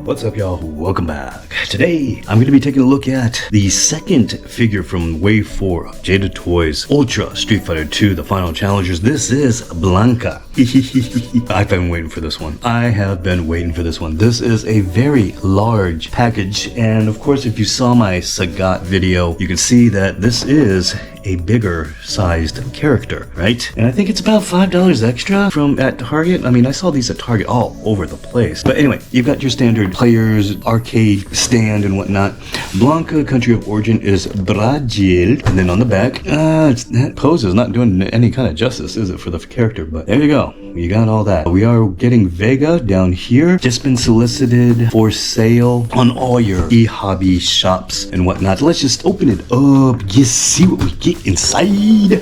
What's up, y'all? Welcome back. Today, I'm going to be taking a look at the second figure from Wave 4 of Jada Toys Ultra Street Fighter 2, the final challengers. This is Blanka. I've been waiting for this one. This is a very large package, and of course, if you saw my Sagat video, you can see that this is a bigger sized character, right? And I think it's about $5 extra from at Target. I mean, I saw these at Target all over the place. But anyway, you've got your standard players, arcade stand and whatnot. Blanka, country of origin is Brazil. And then on the back, that pose is not doing any kind of justice, is it, for the character? But there you go. You got all that. We are getting Vega down here. Just been solicited for sale on all your e-hobby shops and whatnot. Let's just open it up. Just see what we get inside.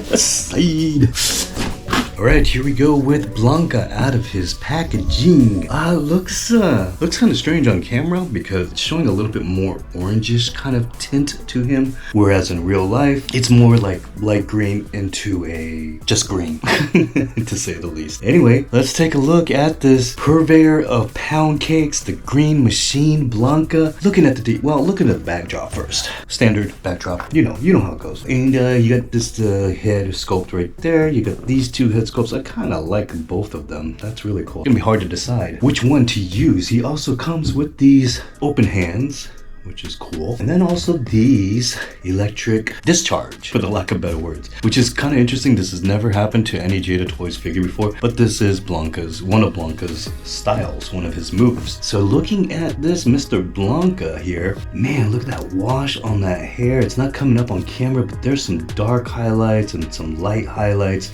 Alright, here we go with Blanka out of his packaging. Looks kind of strange on camera because it's showing a little bit more orangish kind of tint to him, whereas in real life it's more like light green into a just green to say the least. Anyway, let's take a look at this purveyor of pound cakes, the green machine Blanka. Looking at the backdrop first. Standard backdrop, you know how it goes. And you got this head sculpt right there. You got these two head sculpts. I kind of like both of them. That's really cool. It's gonna be hard to decide which one to use. He also comes with these open hands, which is cool. And then also these electric discharge, for the lack of better words, which is kind of interesting. This has never happened to any Jada Toys figure before, but this is one of Blanka's styles, one of his moves. So looking at this Mr. Blanka here, man, look at that wash on that hair. It's not coming up on camera, but there's some dark highlights and some light highlights.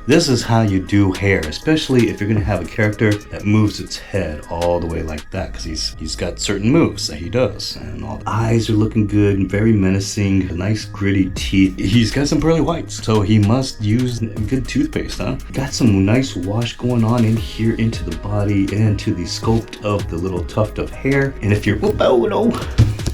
This is how you do hair, especially if you're gonna have a character that moves its head all the way like that, because he's got certain moves that he does, and all the eyes are looking good and very menacing, nice gritty teeth. He's got some pearly whites, so he must use good toothpaste, huh? Got some nice wash going on in here into the body and to the sculpt of the little tuft of hair. And if you're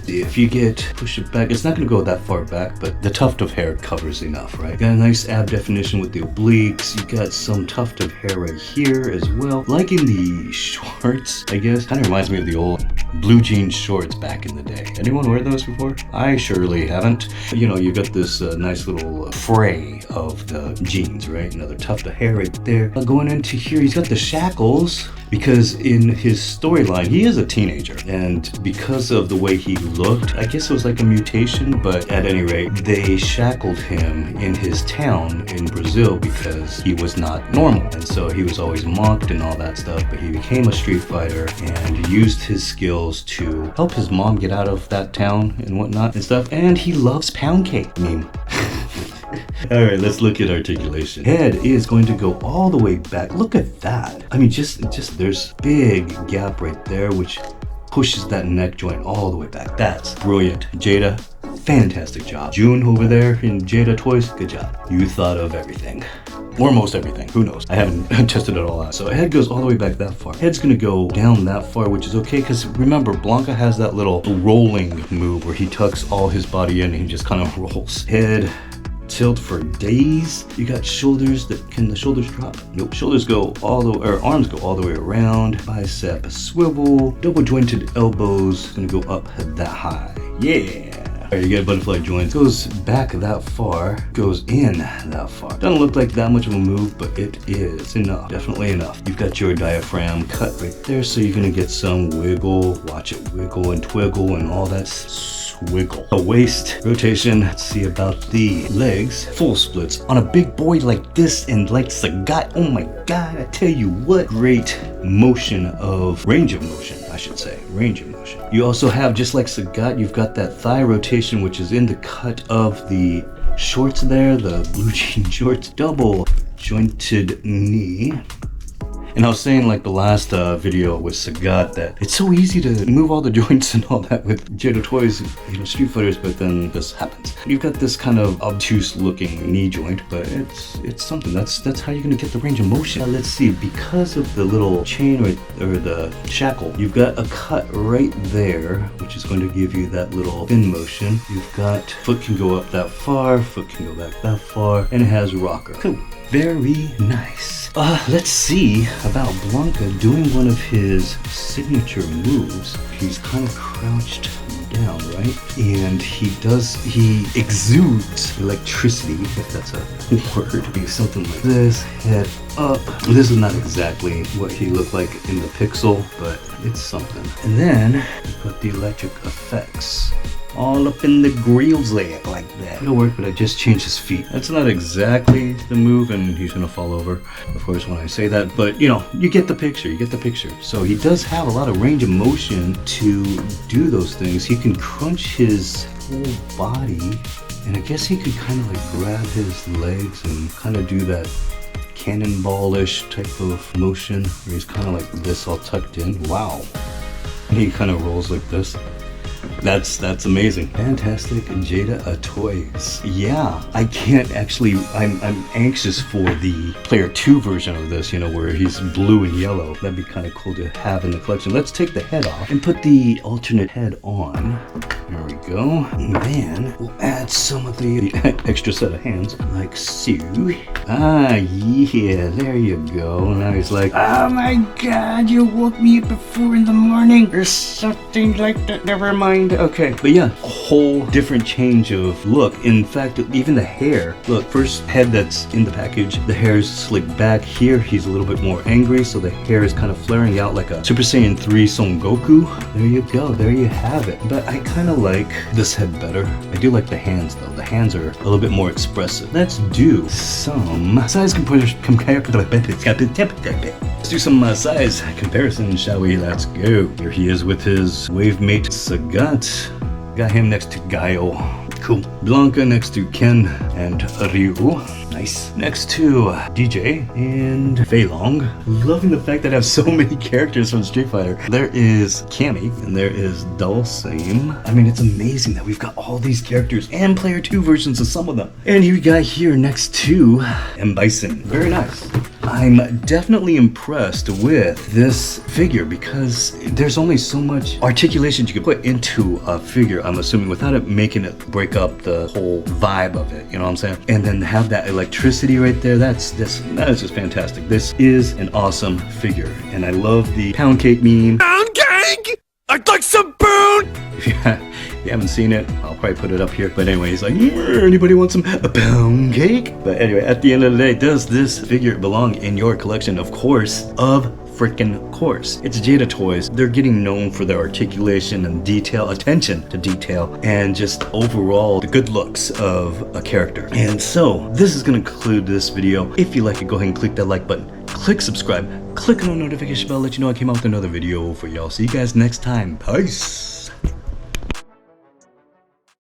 if you push it back, it's not going to go that far back, but the tuft of hair covers enough, right? Got a nice ab definition with the obliques. You got some tuft of hair right here as well. Liking the shorts, I guess. Kind of reminds me of the old blue jean shorts back in the day. Anyone wear those before? I surely haven't. You know, you got this nice little fray of the jeans, right? Another tuft of hair right there. Going into here, he's got the shackles, because in his storyline, he is a teenager, and because of the way he looked, I guess it was like a mutation, but at any rate, they shackled him in his town in Brazil because he was not normal, and so he was always mocked and all that stuff. But he became a street fighter and used his skills to help his mom get out of that town and whatnot and stuff, and he loves pound cake meme. Alright, let's look at articulation. Head is going to go all the way back. Look at that. I mean, just there's big gap right there, which pushes that neck joint all the way back. That's brilliant. Jada, fantastic job. June over there in Jada Toys, good job. You thought of everything. Or most everything, who knows? I haven't tested it all out. So head goes all the way back that far. Head's gonna go down that far, which is okay, because remember, Blanka has that little rolling move where he tucks all his body in and he just kind of rolls. Head tilt for days. You got shoulders. Can the shoulders drop? Nope. Shoulders go all the way, or arms go all the way around. Bicep swivel. Double jointed elbows gonna go up that high. Yeah. Alright, you get butterfly joints. Goes back that far, goes in that far. Doesn't look like that much of a move, but it is enough. Definitely enough. You've got your diaphragm cut right there, so you're gonna get some wiggle. Watch it wiggle and twiggle and all that swiggle. A waist rotation. Let's see about the legs. Full splits on a big boy like this and like Sagat. Oh my god, I tell you what. Great range of motion, I should say. Range of motion. You also have, just like Sagat, you've got that thigh rotation, which is in the cut of the shorts there, the blue jean shorts. Double jointed knee. And I was saying, like the last video with Sagat, that it's so easy to move all the joints and all that with Jada Toys, Street Fighters, but then this happens. You've got this kind of obtuse looking knee joint, but it's something. That's how you're gonna get the range of motion. Let's see, because of the little chain or the shackle, you've got a cut right there, which is going to give you that little fin motion. You've got foot can go up that far, foot can go back that far, and it has rocker. Cool. Very nice. Let's see about Blanka doing one of his signature moves. He's kind of crouched down, right? And he exudes electricity, if that's a word. He's something like this, head up. This is not exactly what he looked like in the pixel, but it's something. And then you put the electric effects all up in the grills leg like that. It'll work, but I just changed his feet. That's not exactly the move, and he's gonna fall over, of course, when I say that, but you know, you get the picture, So he does have a lot of range of motion to do those things. He can crunch his whole body, and I guess he could kind of like grab his legs and kind of do that cannonball-ish type of motion, where he's kind of like this all tucked in. Wow. And he kind of rolls like this. That's amazing. Fantastic Jada toys. Yeah, I can't actually, I'm anxious for the player 2 version of this, you know, where he's blue and yellow. That'd be kind of cool to have in the collection. Let's take the head off and put the alternate head on. There we go. And then we'll add some of the extra set of hands, like so. Ah, yeah, there you go. Now he's like, oh my god, you woke me up at 4 in the morning, or something like that. Never mind. Okay, but yeah, a whole different change of look. In fact, even the hair. Look, first head that's in the package, the hair is slicked back. Here, he's a little bit more angry, so the hair is kind of flaring out like a Super Saiyan 3 Son Goku. There you go, there you have it. But I kind of like this head better. I do like the hands though. The hands are a little bit more expressive. Let's do some size comparison. Let's do some size comparison, shall we? Let's go. Here he is with his wave mate Sagat. Got him next to Gaio. Cool. Blanka next to Ken and Ryu. Nice. Next to DJ and Feilong. Loving the fact that I have so many characters from Street Fighter. There is Cammy and there is Dulcime. I mean, it's amazing that we've got all these characters and player 2 versions of some of them. And you got here next to M. Bison. Very nice. I'm definitely impressed with this figure because there's only so much articulation you can put into a figure, I'm assuming, without it making it break up the whole vibe of it, you know what I'm saying? And then have that electricity right there, that is just fantastic. This is an awesome figure, and I love the pound cake meme. Pound cake? I'd like some pound! If you haven't seen it, I'll probably put it up here. But anyway, he's like, anybody want some pound cake? But anyway, at the end of the day, does this figure belong in your collection? Of course, freaking course. It's Jada Toys. They're getting known for their articulation and detail, attention to detail, and just overall the good looks of a character. And so this is going to conclude this video. If you like it, go ahead and click that like button. Click subscribe. Click on the notification bell, let you know I came out with another video for y'all. See you guys next time. Peace.